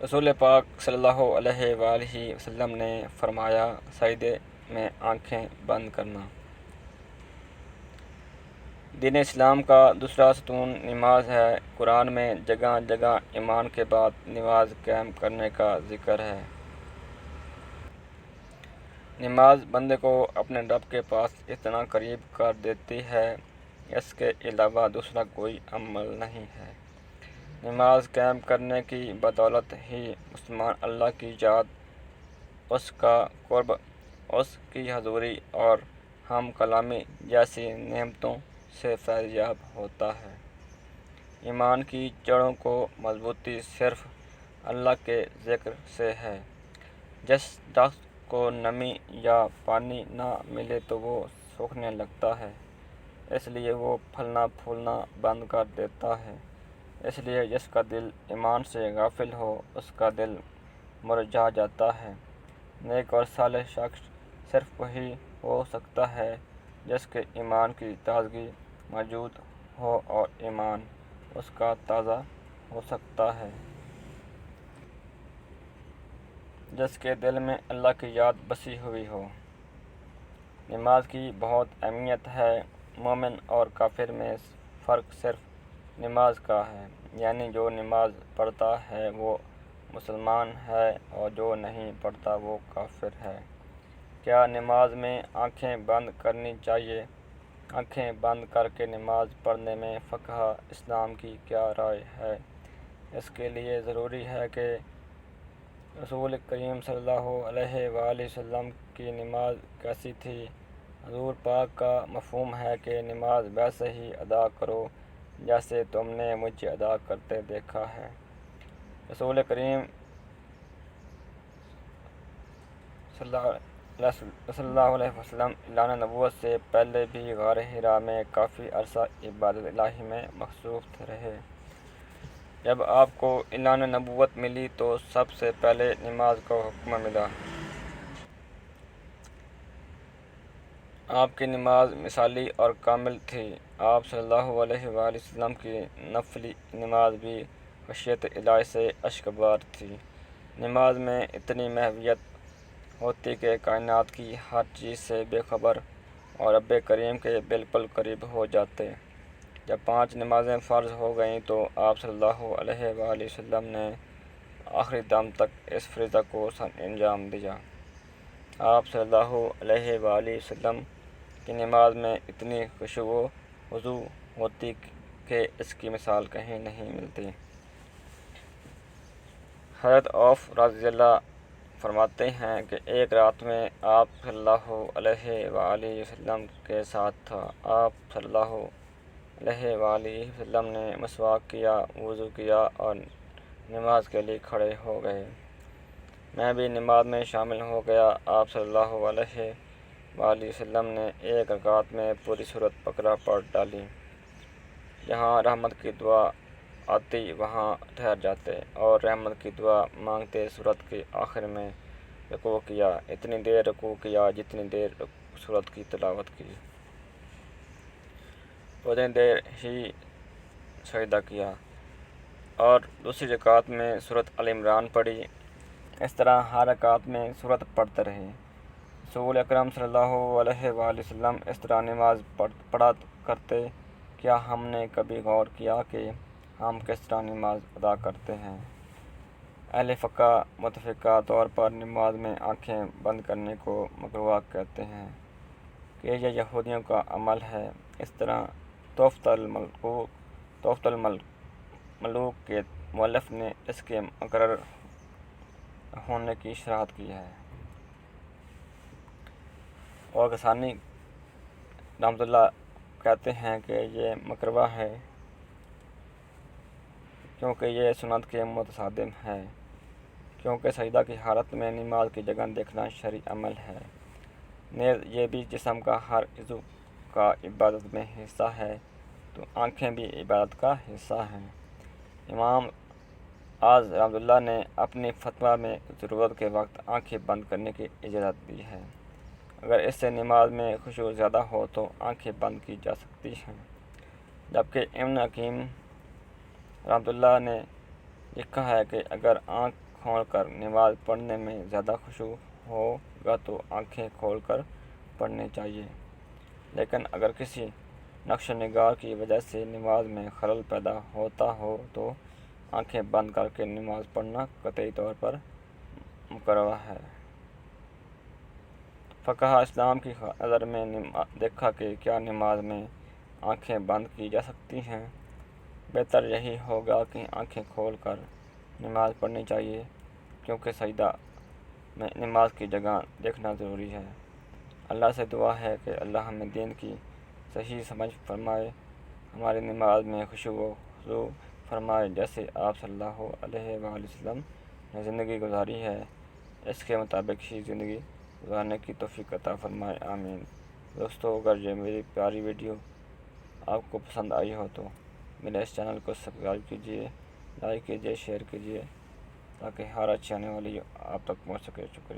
رسول پاک صلی اللہ علیہ وآلہ وسلم نے فرمایا، سجدے میں آنکھیں بند کرنا دین اسلام کا دوسرا ستون نماز ہے۔ قرآن میں جگہ جگہ ایمان کے بعد نماز قائم کرنے کا ذکر ہے۔ نماز بندے کو اپنے رب کے پاس اتنا قریب کر دیتی ہے، اس کے علاوہ دوسرا کوئی عمل نہیں ہے۔ نماز قائم کرنے کی بدولت ہی مسلمان اللہ کی یاد، اس کا قرب، اس کی حضوری اور ہم کلامی جیسی نعمتوں سے فیض یاب ہوتا ہے۔ ایمان کی جڑوں کو مضبوطی صرف اللہ کے ذکر سے ہے۔ جس درخت کو نمی یا پانی نہ ملے تو وہ سوکھنے لگتا ہے، اس لیے وہ پھلنا پھولنا بند کر دیتا ہے۔ اس لیے جس کا دل ایمان سے غافل ہو، اس کا دل مرجھا جاتا ہے۔ نیک اور صالح شخص صرف وہی ہو سکتا ہے جس کے ایمان کی تازگی موجود ہو اور ایمان اس کا تازہ ہو سکتا ہے۔ جس کے دل میں اللہ کی یاد بسی ہوئی ہو۔ نماز کی بہت اہمیت ہے۔ مومن اور کافر میں فرق صرف نماز کا ہے، یعنی جو نماز پڑھتا ہے وہ مسلمان ہے اور جو نہیں پڑھتا وہ کافر ہے۔ کیا نماز میں آنکھیں بند کرنی چاہیے؟ آنکھیں بند کر کے نماز پڑھنے میں فقہ اسلام کی کیا رائے ہے؟ اس کے لیے ضروری ہے کہ رسول کریم صلی اللہ علیہ وآلہ وسلم کی نماز کیسی تھی؟ حضور پاک کا مفہوم ہے کہ نماز ویسے ہی ادا کرو جیسے تم نے مجھے ادا کرتے دیکھا ہے۔ رسول کریم صلی اللہ علیہ وسلم اعلان نبوت سے پہلے بھی غار حرا میں کافی عرصہ عبادت الہی میں مصروف رہے۔ جب آپ کو اعلان نبوت ملی تو سب سے پہلے نماز کا حکم ملا۔ آپ کی نماز مثالی اور کامل تھی۔ آپ صلی اللہ علیہ وآلہ وسلم کی نفلی نماز بھی خشیت الہی سے اشکبار تھی۔ نماز میں اتنی محویت ہوتی کہ کائنات کی ہر چیز سے بے خبر اور رب کریم کے بالکل قریب ہو جاتے۔ جب 5 نمازیں فرض ہو گئیں تو آپ صلی اللہ علیہ وآلہ وسلم نے آخری دم تک اس فریضہ کو سر انجام دیا۔ آپ صلی اللہ علیہ وآلہ وسلم کی نماز میں اتنی خشوع و خضوع ہوتی کہ اس کی مثال کہیں نہیں ملتی۔ حضرت عوف رضی اللہ فرماتے ہیں کہ ایک رات میں آپ صلی اللہ علیہ وآلہ وسلم کے ساتھ تھا۔ آپ صلی اللہ علیہ وآلہ وسلم نے مسواک کیا، وضو کیا اور نماز کے لیے کھڑے ہو گئے۔ میں بھی نماز میں شامل ہو گیا۔ آپ صلی اللہ علیہ وآلہ وسلم نے ایک رکعت میں پوری سورۃ بقرہ پڑھ ڈالی۔ جہاں رحمت کی دعا آتی وہاں ٹھہر جاتے اور رحمت کی دعا مانگتے سورت کے آخر میں رکوع کیا، اتنی دیر رکوع کیا جتنی دیر سورت کی تلاوت کی، اتنی دیر ہی سجدہ کیا اور دوسری رکعت میں سورۃ آل عمران پڑھی۔ اس طرح ہر رکعت میں سورت پڑھتے رہے۔ رسول اکرم صلی اللہ علیہ وآلہ وسلم اس طرح نماز پڑھا کرتے۔ کیا ہم نے کبھی غور کیا کہ ہم کس طرح نماز ادا کرتے ہیں؟ اہل فقہ متفقہ طور پر نماز میں آنکھیں بند کرنے کو مکروہ کہتے ہیں کہ یہ یہودیوں کا عمل ہے۔ اس طرح تحفۃ الملوک کے مؤلف نے اس کے مقرر ہونے کی شرح کی ہے۔ اور غسانی رحمۃ اللہ کہتے ہیں کہ یہ مکروہ ہے کیونکہ یہ سنت کے متصادم ہے، کیونکہ سجدہ کی حالت میں نماز کی جگہ دیکھنا شرعی عمل ہے۔ نیز یہ بھی جسم کا ہر عضو کا عبادت میں حصہ ہے، تو آنکھیں بھی عبادت کا حصہ ہیں۔ امام اعظ رحمۃ اللہ نے اپنی فتویٰ میں ضرورت کے وقت آنکھیں بند کرنے کی اجازت دی ہے۔ اگر اس سے نماز میں خشوع زیادہ ہو تو آنکھیں بند کی جا سکتی ہیں۔ جبکہ ابن حکیم رحمۃ اللہ نے لکھا ہے کہ اگر آنکھ کھول کر نماز پڑھنے میں زیادہ خشوع ہوگا تو آنکھیں کھول کر پڑھنی چاہیے، لیکن اگر کسی نقش و نگار کی وجہ سے نماز میں خلل پیدا ہوتا ہو تو آنکھیں بند کر کے نماز پڑھنا قطعی طور پر مکروہ ہے۔ فقہ اسلام کی نظر میں دیکھا کہ کیا نماز میں آنکھیں بند کی جا سکتی ہیں؟ بہتر یہی ہوگا کہ آنکھیں کھول کر نماز پڑھنی چاہیے، کیونکہ سجدہ میں نماز کی جگہ دیکھنا ضروری ہے۔ اللہ سے دعا ہے کہ اللہ ہمیں دین کی صحیح سمجھ فرمائے، ہماری نماز میں خشوع و خضوع فرمائے، جیسے آپ صلی اللہ علیہ وآلہ وسلم نے زندگی گزاری ہے اس کے مطابق ہی زندگی گزارنے کی توفیق عطا فرمائے، آمین۔ دوستو، اگر یہ میری پیاری ویڈیو آپ کو پسند آئی ہو تو میرے اس چینل کو سبسکرائب کیجیے، لائک کیجیے، شیئر کیجیے، تاکہ ہر اچھی آنے والی آپ تک پہنچ سکے۔ شکریہ۔